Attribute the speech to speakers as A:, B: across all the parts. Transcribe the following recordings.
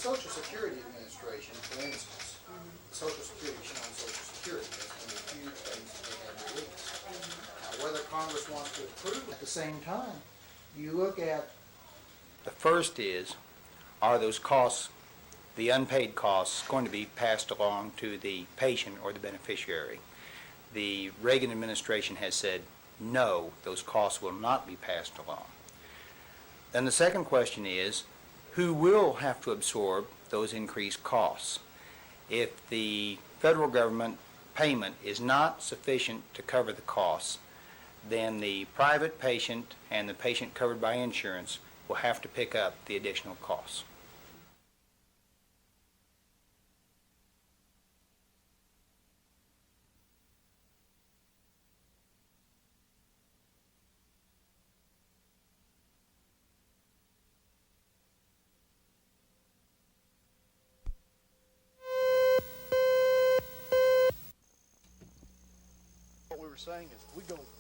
A: Social Security Administration, for instance, Social Security showing Social Security. That's one of the huge things that they have released. Now, whether Congress wants to approve it, at the same time, you look at...
B: The first is, are those costs, the unpaid costs, going to be passed along to the patient or the beneficiary? The Reagan administration has said, no, those costs will not be passed along. Then the second question is, who will have to absorb those increased costs? If the federal government payment is not sufficient to cover the costs, then the private patient and the patient covered by insurance will have to pick up the additional costs.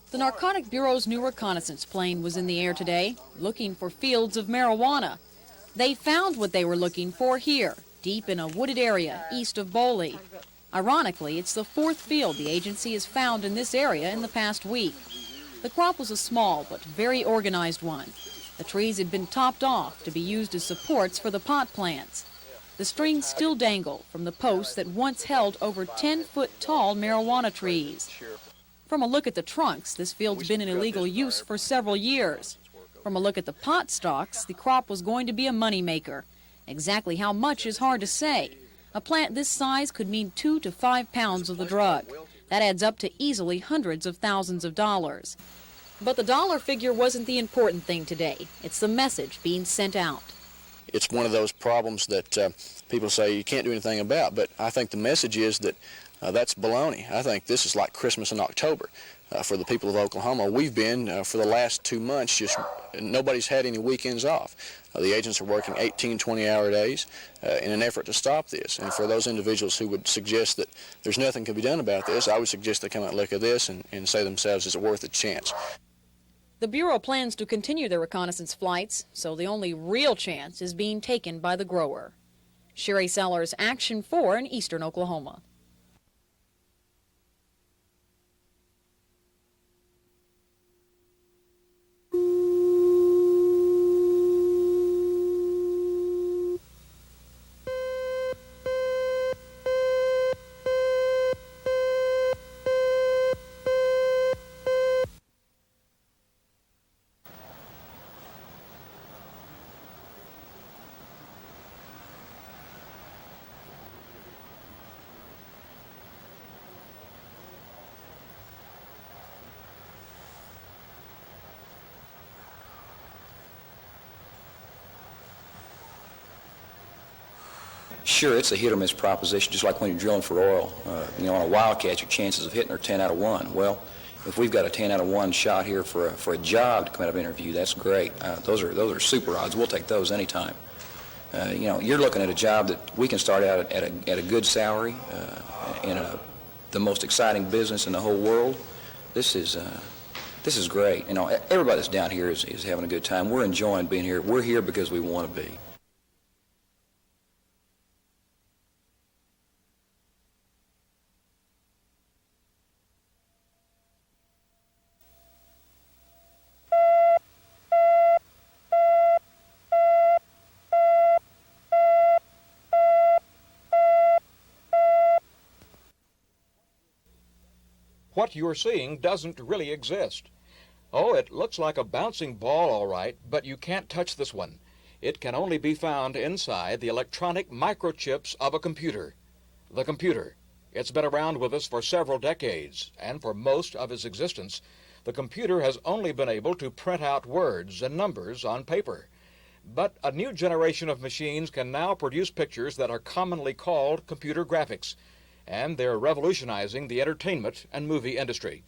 C: The Narcotic Bureau's new reconnaissance plane was in the air today, looking for fields of marijuana. They found what they were looking for here, deep in a wooded area east of Boley. Ironically, it's the fourth field the agency has found in this area in the past week. The crop was a small but very organized one. The trees had been topped off to be used as supports for the pot plants. The strings still dangle from the posts that once held over 10-foot-tall marijuana trees. From a look at the trunks, this field's been in illegal use for several years. From a look at the pot stalks, the crop was going to be a moneymaker. Exactly how much is hard to say. A plant this size could mean 2 to 5 pounds of the drug. That adds up to easily hundreds of thousands of dollars. But the dollar figure wasn't the important thing today. It's the message being sent out.
D: It's one of those problems that people say you can't do anything about, but I think the message is that that's baloney. I think this is like Christmas in October for the people of Oklahoma. We've been, for the last 2 months, just nobody's had any weekends off. The agents are working 18, 20-hour days in an effort to stop this. And for those individuals who would suggest that there's nothing can be done about this, I would suggest they come out and look at this and say to themselves, is it worth a chance?
C: The Bureau plans to continue their reconnaissance flights, so the only real chance is being taken by the grower. Sherry Sellers, Action 4 in eastern Oklahoma.
E: Sure, it's a hit or miss proposition, just like when you're drilling for oil. On a wildcat, your chances of hitting are 10 out of 1. Well, if we've got a 10 out of 1 shot here for a job to come out of an interview, that's great. Those are super odds. We'll take those anytime. You're looking at a job that we can start out at a good salary in the most exciting business in the whole world. This is great. Everybody that's down here is having a good time. We're enjoying being here. We're here because we want to be.
F: What you're seeing doesn't really exist. Oh, it looks like a bouncing ball, all right, but you can't touch this one. It can only be found inside the electronic microchips of a computer. The computer. It's been around with us for several decades, and for most of its existence, the computer has only been able to print out words and numbers on paper. But a new generation of machines can now produce pictures that are commonly called computer graphics, and they're revolutionizing the entertainment and movie industry.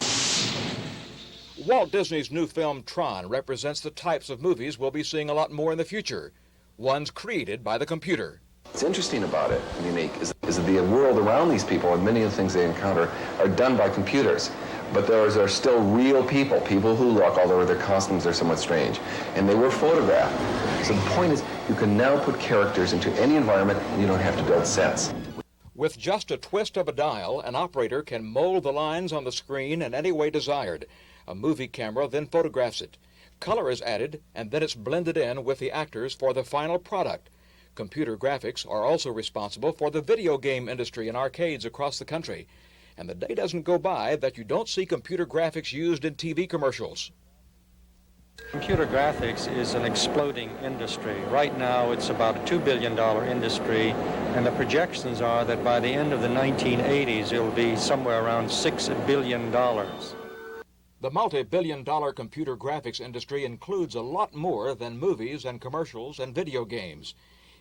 F: Walt Disney's new film Tron represents the types of movies we'll be seeing a lot more in the future, ones created by the computer.
G: What's interesting about it, unique, is that the world around these people and many of the things they encounter are done by computers. but those are still real people, people who look, although their costumes are somewhat strange, and they were photographed. So the point is, you can now put characters into any environment, and you don't have to build sets.
F: With just a twist of a dial, an operator can mold the lines on the screen in any way desired. A movie camera then photographs it. Color is added, and then it's blended in with the actors for the final product. Computer graphics are also responsible for the video game industry in arcades across the country. And the day doesn't go by that you don't see computer graphics used in TV commercials.
H: Computer graphics is an exploding industry. Right now it's about a $2 billion industry, and the projections are that by the end of the 1980s it'll be somewhere around $6 billion.
F: The multi-billion-dollar computer graphics industry includes a lot more than movies and commercials and video games.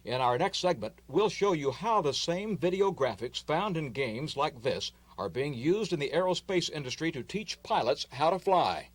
F: In our next segment, we'll show you how the same video graphics found in games like this are being used in the aerospace industry to teach pilots how to fly.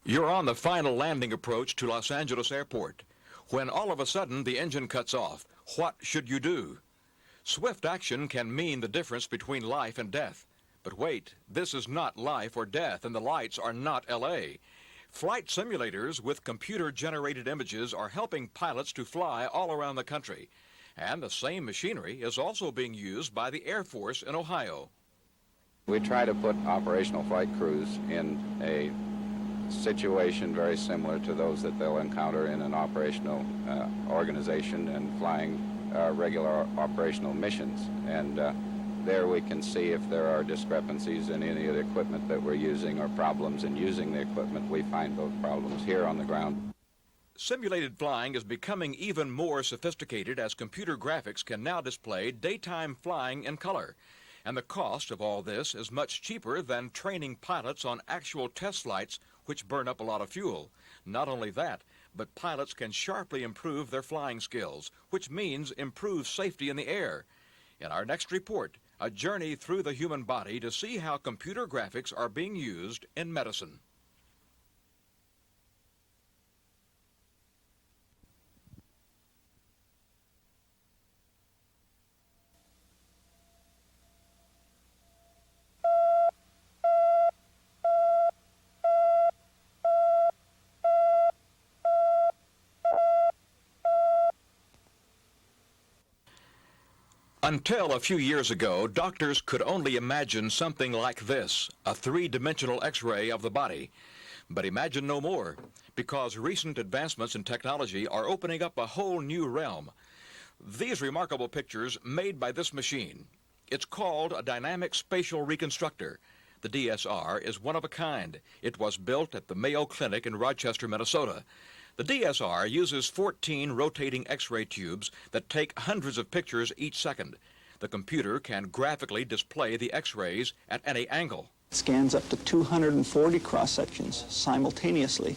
F: You're on the final landing approach to Los Angeles Airport. When all of a sudden the engine cuts off, what should you do? Swift action can mean the difference between life and death. But wait, this is not life or death, and the lights are not L.A. Flight simulators with computer-generated images are helping pilots to fly all around the country. And the same machinery is also being used by the Air Force in Ohio.
I: We try to put operational flight crews in a situation very similar to those that they'll encounter in an operational organization and flying regular operational missions. And there we can see if there are discrepancies in any of the equipment that we're using or problems in using the equipment. We find those problems here on the ground.
F: Simulated flying is becoming even more sophisticated as computer graphics can now display daytime flying in color. And the cost of all this is much cheaper than training pilots on actual test flights, which burn up a lot of fuel. Not only that, but pilots can sharply improve their flying skills, which means improve safety in the air. In our next report, a journey through the human body to see how computer graphics are being used in medicine. Until a few years ago, doctors could only imagine something like this, a three-dimensional X-ray of the body. But imagine no more, because recent advancements in technology are opening up a whole new realm. These remarkable pictures made by this machine. It's called a dynamic spatial reconstructor. The DSR is one of a kind. It was built at the Mayo Clinic in Rochester, Minnesota. The DSR uses 14 rotating X-ray tubes that take hundreds of pictures each second. The computer can graphically display the X-rays at any angle.
J: It scans up to 240 cross-sections simultaneously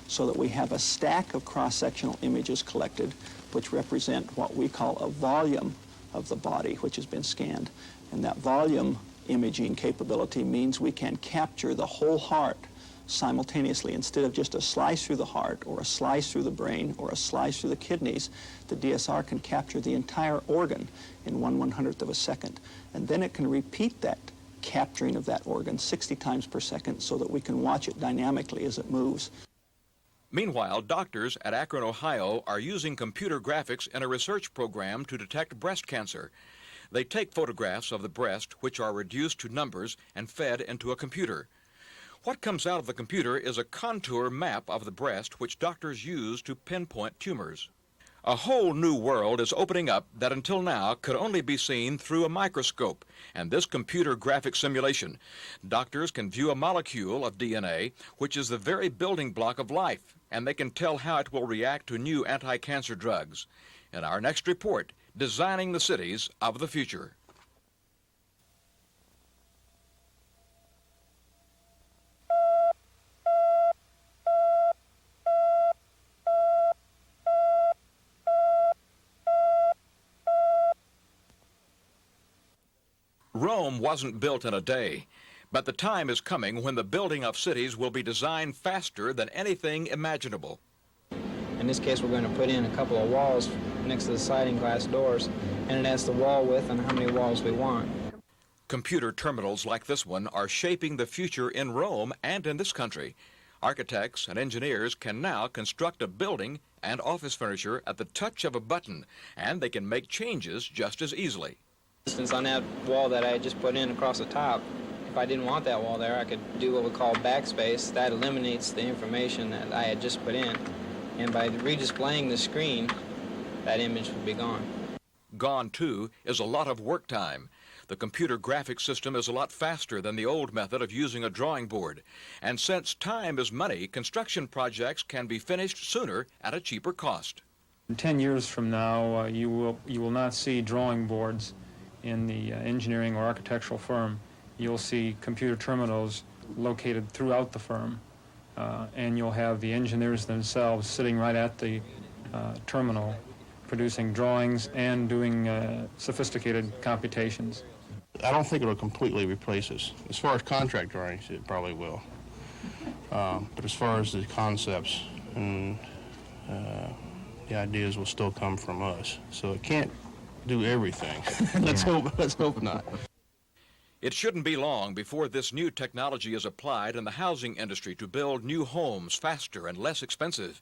J: so that we have a stack of cross-sectional images collected which represent what we call a volume of the body which has been scanned. And that volume imaging capability means we can capture the whole heart simultaneously. Instead of just a slice through the heart or a slice through the brain or a slice through the kidneys, the DSR can capture the entire organ in 1/100th of a second. And then it can repeat that capturing of that organ 60 times per second so that we can watch it dynamically as it moves.
F: Meanwhile, doctors at Akron, Ohio are using computer graphics in a research program to detect breast cancer. They take photographs of the breast, which are reduced to numbers and fed into a computer. What comes out of the computer is a contour map of the breast, which doctors use to pinpoint tumors. A whole new world is opening up that until now could only be seen through a microscope, and this computer graphic simulation. Doctors can view a molecule of DNA, which is the very building block of life, and they can tell how it will react to new anti-cancer drugs. In our next report, Designing the Cities of the Future. Rome wasn't built in a day, but the time is coming when the building of cities will be designed faster than anything imaginable.
K: In this case, we're going to put in a couple of walls next to the sliding glass doors, and it has the wall width and how many walls we want.
F: Computer terminals like this one are shaping the future in Rome and in this country. Architects and engineers can now construct a building and office furniture at the touch of a button, and they can make changes just as easily.
K: For instance, on that wall that I just put in across the top, if I didn't want that wall there, I could do what we call backspace. That eliminates the information that I had just put in, and by redisplaying the screen, that image would be gone.
F: Gone, too, is a lot of work time. The computer graphics system is a lot faster than the old method of using a drawing board. And since time is money, construction projects can be finished sooner at a cheaper cost.
H: 10 years from now, you will not see drawing boards in the engineering or architectural firm. You'll see computer terminals located throughout the firm, and you'll have the engineers themselves sitting right at the terminal, producing drawings and doing sophisticated computations.
L: I don't think it'll completely replace us. As far as contract drawings, it probably will. But as far as the concepts and the ideas will still come from us. So it can't do everything. Let's hope not.
F: It shouldn't be long before this new technology is applied in the housing industry to build new homes faster and less expensive.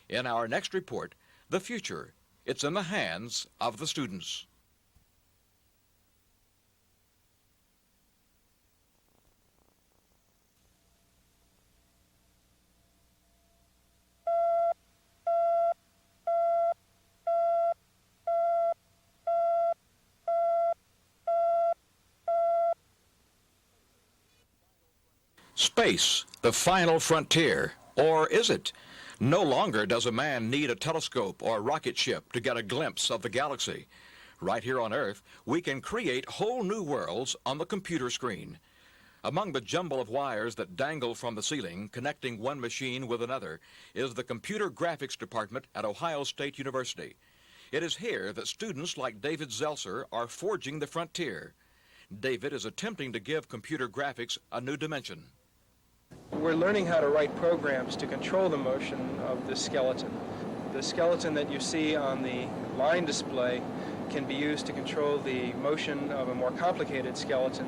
F: In our next report, the future. It's in the hands of the students. Space, the final frontier. Or is it? No longer does a man need a telescope or rocket ship to get a glimpse of the galaxy. Right here on Earth, we can create whole new worlds on the computer screen. Among the jumble of wires that dangle from the ceiling, connecting one machine with another, is the Computer Graphics Department at Ohio State University. It is here that students like David Zelser are forging the frontier. David is attempting to give computer graphics a new dimension.
M: We're learning how to write programs to control the motion of the skeleton. The skeleton that you see on the line display can be used to control the motion of a more complicated skeleton,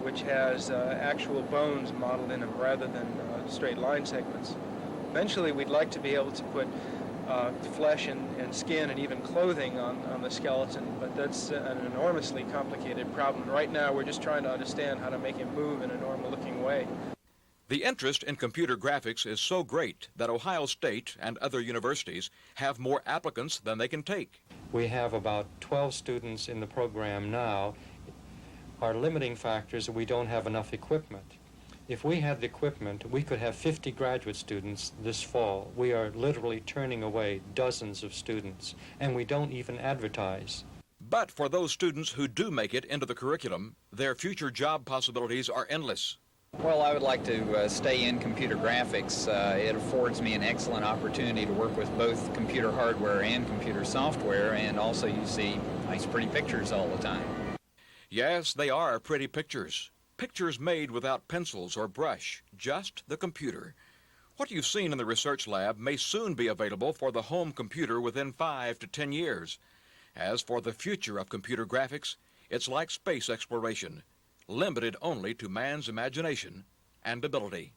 M: which has actual bones modeled in them rather than straight line segments. Eventually, we'd like to be able to put flesh and skin and even clothing on the skeleton, but that's an enormously complicated problem. Right now, we're just trying to understand how to make him move in a normal-looking way.
F: The interest in computer graphics is so great that Ohio State and other universities have more applicants than they can take.
H: We have about 12 students in the program now. Our limiting factor is that we don't have enough equipment. If we had the equipment, we could have 50 graduate students this fall. We are literally turning away dozens of students, and we don't even advertise.
F: But for those students who do make it into the curriculum, their future job possibilities are endless.
N: Well, I would like to stay in computer graphics. It affords me an excellent opportunity to work with both computer hardware and computer software, and also you see nice pretty pictures all the time.
F: Yes, they are pretty pictures. Pictures made without pencils or brush, just the computer. What you've seen in the research lab may soon be available for the home computer within 5 to 10 years. As for the future of computer graphics, it's like space exploration, limited only to man's imagination and ability.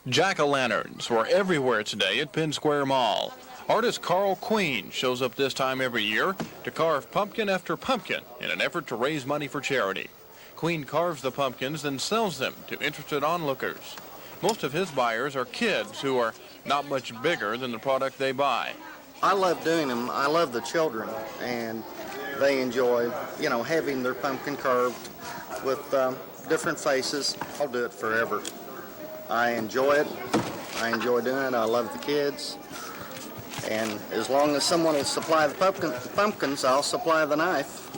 O: Jack-o'-lanterns were everywhere today at Penn Square Mall. Artist Carl Queen shows up this time every year to carve pumpkin after pumpkin in an effort to raise money for charity. Queen carves the pumpkins and sells them to interested onlookers. Most of his buyers are kids who are not much bigger than the product they buy.
P: I love doing them. I love the children, and they enjoy, having their pumpkin carved with different faces. I'll do it forever. I enjoy it. I enjoy doing it. I love the kids. And as long as someone will supply the pumpkins, I'll supply the knife.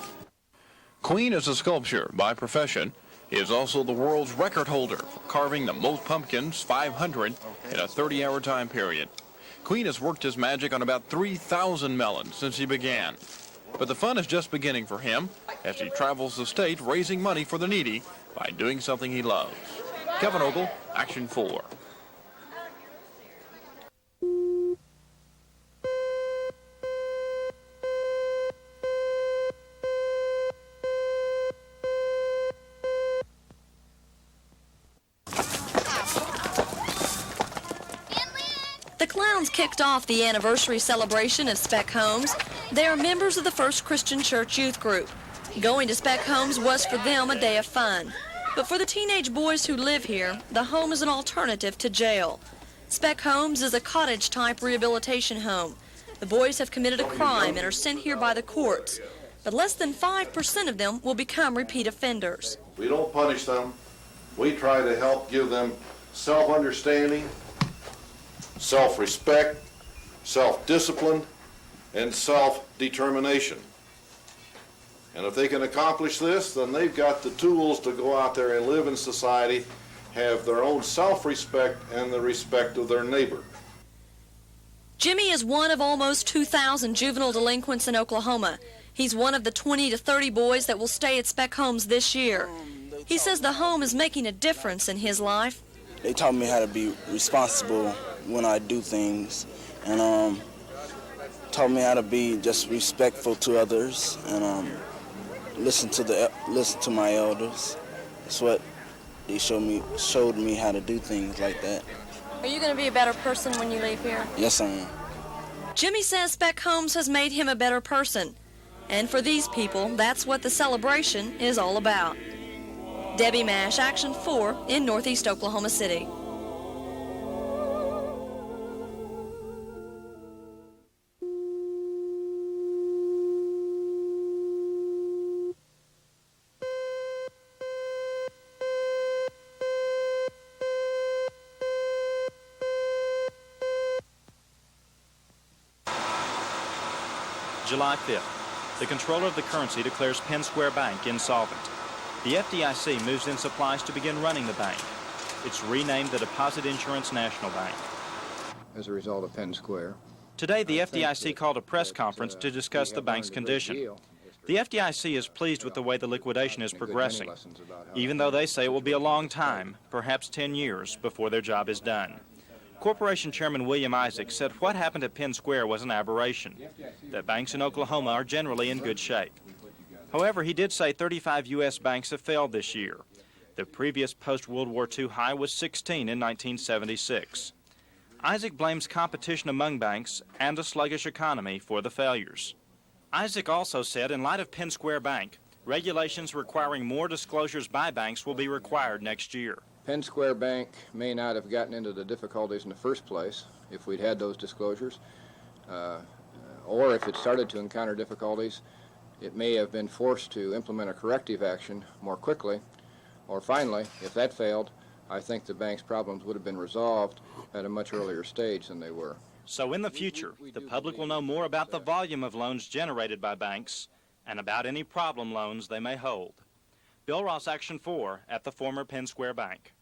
O: Queen is a sculptor by profession. He is also the world's record holder for carving the most pumpkins, 500, in a 30-hour time period. Queen has worked his magic on about 3,000 melons since he began. But the fun is just beginning for him as he travels the state raising money for the needy by doing something he loves. Kevin Ogle, Action 4.
Q: The clowns kicked off the anniversary celebration of Speck Homes. They are members of the First Christian Church youth group. Going to Speck Homes was for them a day of fun. But for the teenage boys who live here, the home is an alternative to jail. Speck Homes is a cottage-type rehabilitation home. The boys have committed a crime and are sent here by the courts. But less than 5% of them will become repeat offenders.
R: We don't punish them. We try to help give them self-understanding, self-respect, self-discipline, and self-determination. And if they can accomplish this, then they've got the tools to go out there and live in society, have their own self-respect and the respect of their neighbor.
Q: Jimmy is one of almost 2,000 juvenile delinquents in Oklahoma. He's one of the 20 to 30 boys that will stay at Speck Homes this year. He says the home is making a difference in his life.
S: They taught me how to be responsible when I do things, and taught me how to be just respectful to others, and listen to my elders. That's what they showed me how to do things like that.
Q: Are you going to be a better person when you leave here?
S: Yes, I am.
Q: Jimmy says Speck Homes has made him a better person. And for these people, that's what the celebration is all about. Debbie Mash, Action 4 in Northeast Oklahoma City.
T: July 5th, the controller of the currency declares Penn Square Bank insolvent. The FDIC moves in supplies to begin running the bank. It's renamed the Deposit Insurance National Bank.
U: As a result of Penn Square.
T: Today, the FDIC called a press conference to discuss the bank's condition. The FDIC is pleased with the way the liquidation is progressing, even though they say it will be a long time, perhaps 10 years, before their job is done. Corporation Chairman William Isaac said what happened at Penn Square was an aberration, that banks in Oklahoma are generally in good shape. However, he did say 35 U.S. banks have failed this year. The previous post-World War II high was 16 in 1976. Isaac blames competition among banks and a sluggish economy for the failures. Isaac also said in light of Penn Square Bank, regulations requiring more disclosures by banks will be required next year.
U: Penn Square Bank may not have gotten into the difficulties in the first place if we'd had those disclosures, or if it started to encounter difficulties, it may have been forced to implement a corrective action more quickly, or finally, if that failed, I think the bank's problems would have been resolved at a much earlier stage than they were.
T: So in the future, the public will know more about the volume of loans generated by banks and about any problem loans they may hold. Bill Ross, Action 4 at the former Penn Square Bank.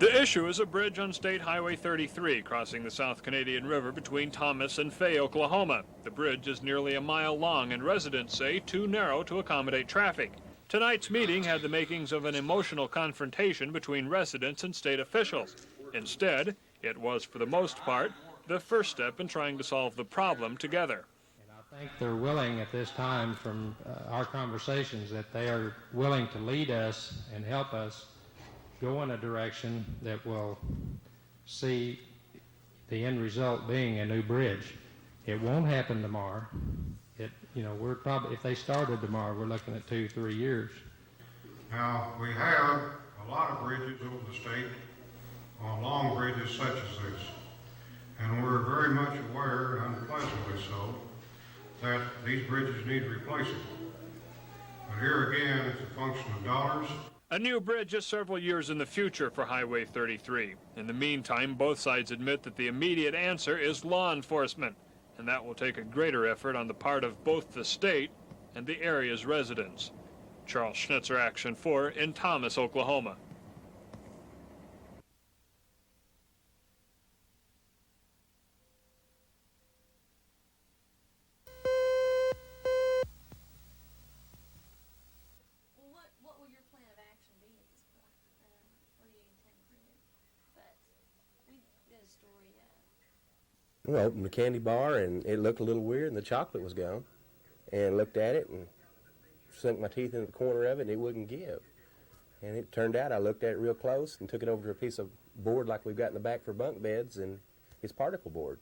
V: The issue is a bridge on State Highway 33 crossing the South Canadian River between Thomas and Fay, Oklahoma. The bridge is nearly a mile long and residents say too narrow to accommodate traffic. Tonight's meeting had the makings of an emotional confrontation between residents and state officials. Instead, it was, for the most part, the first step in trying to solve the problem together.
W: I think they're willing at this time from our conversations that they are willing to lead us and help us go in a direction that will see the end result being a new bridge. It won't happen tomorrow. We're probably, if they started tomorrow, we're looking at 2-3 years.
A: Now, we have a lot of bridges over the state, on long bridges such as this, and we're very much aware, unpleasantly so, that these bridges need replacing. But here again, it's a function of dollars.
V: A new bridge is several years in the future for Highway 33. In the meantime, both sides admit that the immediate answer is law enforcement, and that will take a greater effort on the part of both the state and the area's residents. Charles Schnitzer, Action 4 in Thomas, Oklahoma.
Q: What will your plan of action be at this point? What do you intend to do? But we did a story.
B: We opened the candy bar, and it looked a little weird, and the chocolate was gone. And looked at it and sunk my teeth into the corner of it, and it wouldn't give. And it turned out I looked at it real close and took it over to a piece of board like we've got in the back for bunk beds, and it's particle board.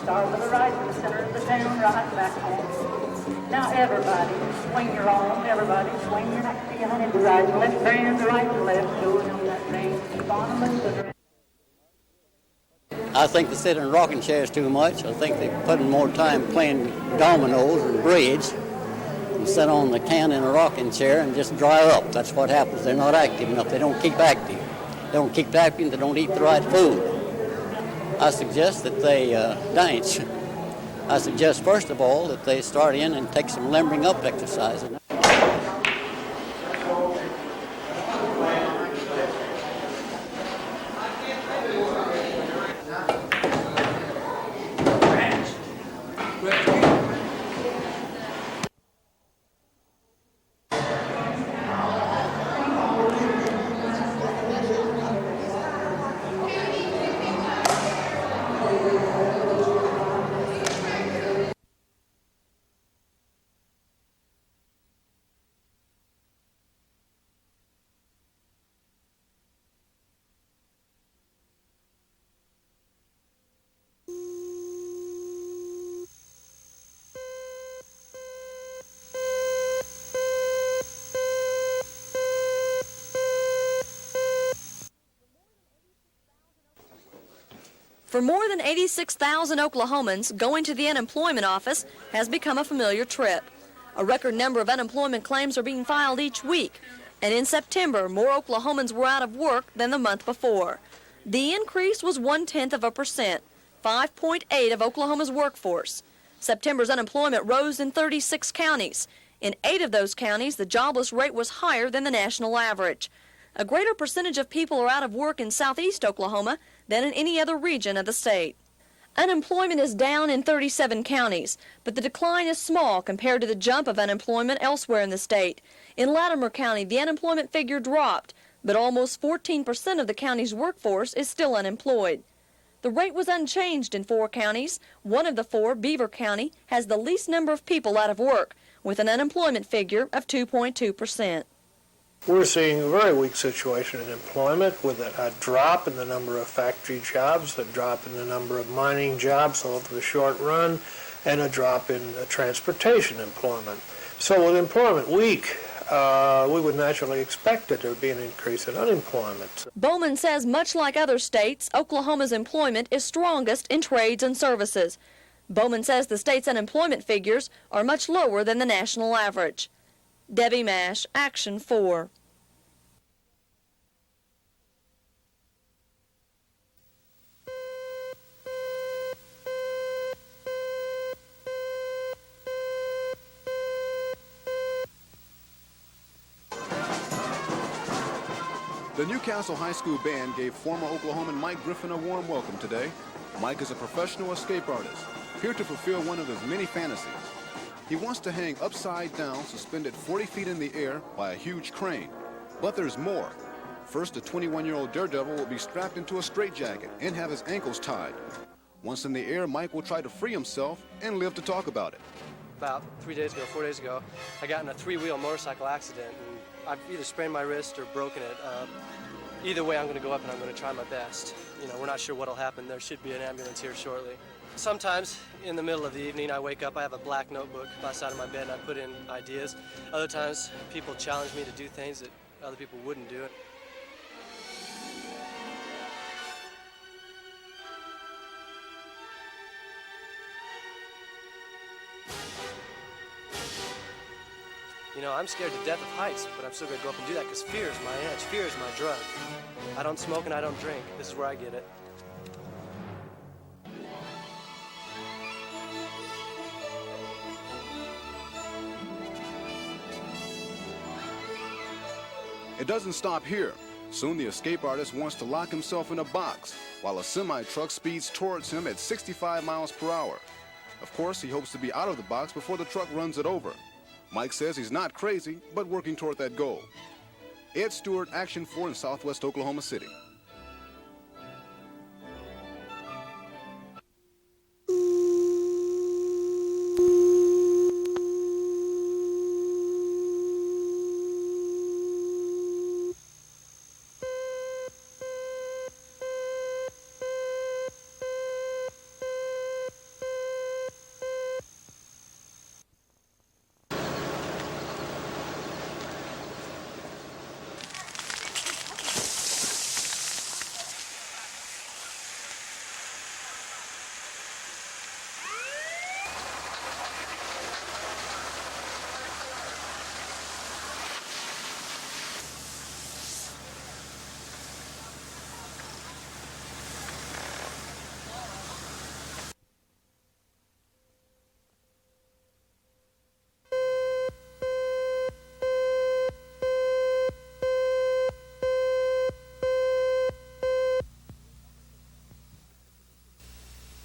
D: Start with the right in the center of the town, right back home. Now everybody, swing your arm, everybody, swing your neck behind the right and left hand, the right and left, going on that thing. Keep on listening.
X: I think they sit in rocking chairs too much. I think they put in more time playing dominoes and bridge and sit on the can in a rocking chair and just dry up. That's what happens. They're not active enough. They don't keep active. They don't keep active. They don't eat the right food. I suggest that they dance. I suggest, first of all, that they start in and take some limbering up exercises.
Q: For more than 86,000 Oklahomans, going to the unemployment office has become a familiar trip. A record number of unemployment claims are being filed each week, and in September, more Oklahomans were out of work than the month before. The increase was 0.1%, 5.8 of Oklahoma's workforce. September's unemployment rose in 36 counties. In 8 of those counties, the jobless rate was higher than the national average. A greater percentage of people are out of work in southeast Oklahoma than in any other region of the state. Unemployment is down in 37 counties, but the decline is small compared to the jump of unemployment elsewhere in the state. In Latimer County, the unemployment figure dropped, but almost 14% of the county's workforce is still unemployed. The rate was unchanged in 4 counties. One of the 4, Beaver County, has the least number of people out of work, with an unemployment figure of 2.2%.
C: We're seeing a very weak situation in employment with a drop in the number of factory jobs, a drop in the number of mining jobs over the short run, and a drop in transportation employment. So with employment weak, we would naturally expect that there would be an increase in unemployment.
Q: Bowman says much like other states, Oklahoma's employment is strongest in trades and services. Bowman says the state's unemployment figures are much lower than the national average. Debbie Mash, Action 4.
E: The Newcastle High School Band gave former Oklahoman Mike Griffin a warm welcome today. Mike is a professional escape artist, here to fulfill one of his many fantasies. He wants to hang upside down, suspended 40 feet in the air by a huge crane. But there's more. First, the 21-year-old daredevil will be strapped into a straitjacket and have his ankles tied. Once in the air, Mike will try to free himself and live to talk about it.
G: About 4 days ago, I got in a three-wheel motorcycle accident, and I've either sprained my wrist or broken it. Either way, I'm going to go up and I'm going to try my best. You know, we're not sure what'll happen. There should be an ambulance here shortly. Sometimes, in the middle of the evening, I wake up, I have a black notebook by the side of my bed, and I put in ideas. Other times, people challenge me to do things that other people wouldn't do. You know, I'm scared to death of heights, but I'm still going to go up and do that because fear is my edge. Fear is my drug. I don't smoke and I don't drink. This is where I get it.
E: It doesn't stop here. Soon the escape artist wants to lock himself in a box while a semi-truck speeds towards him at 65 miles per hour. Of course, he hopes to be out of the box before the truck runs it over. Mike says he's not crazy, but working toward that goal. Ed Stewart, Action 4 in Southwest Oklahoma City.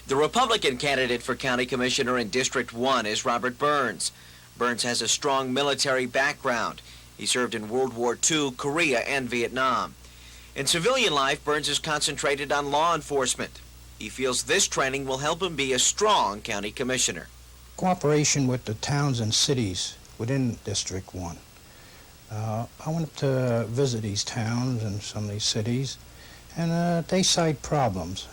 I: The Republican candidate for county commissioner in District 1 is Robert Burns. Burns has a strong military background. He served in World War II, Korea, and Vietnam. In civilian life, Burns is concentrated on law enforcement. He feels this training will help him be a strong county commissioner.
Y: Cooperation with the towns and cities within District 1. I went to visit these towns and some of these cities, and they cite problems.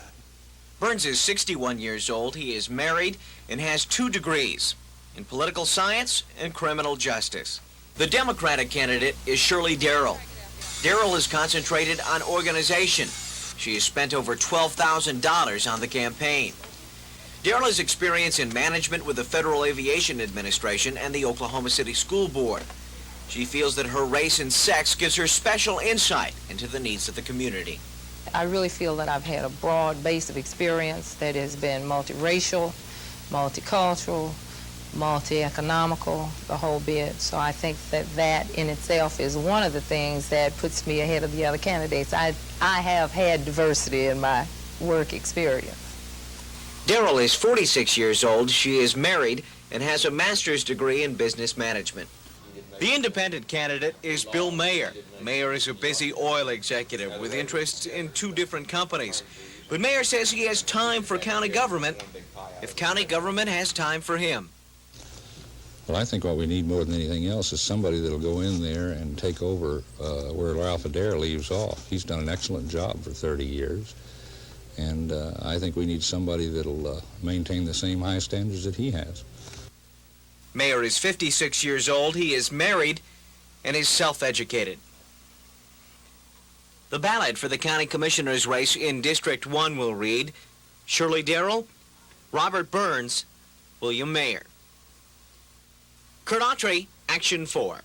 I: Burns is 61 years old. He is married and has 2 degrees in political science and criminal justice. The Democratic candidate is Shirley Darrell. Darrell is concentrated on organization. She has spent over $12,000 on the campaign. Darrell has experience in management with the Federal Aviation Administration and the Oklahoma City School Board. She feels that her race and sex gives her special insight into the needs of the community.
Z: I really feel that I've had a broad base of experience that has been multiracial, multicultural, multi-economical, the whole bit. So I think that that in itself is one of the things that puts me ahead of the other candidates. I have had diversity in my work experience.
I: Darrell is 46 years old. She is married and has a master's degree in business management. The independent candidate is Bill Maher. Maher is a busy oil executive with interests in 2 different companies. But Maher says he has time for county government if county government has time for him.
H: Well, I think what we need more than anything else is somebody that'll go in there and take over where Ralph Adair leaves off. He's done an excellent job for 30 years, and I think we need somebody that'll maintain the same high standards that he has.
I: Maher is 56 years old, he is married, and is self-educated. The ballot for the county commissioner's race in District 1 will read Shirley Darrell, Robert Burns, William Maher. Kurt Autry, Action 4.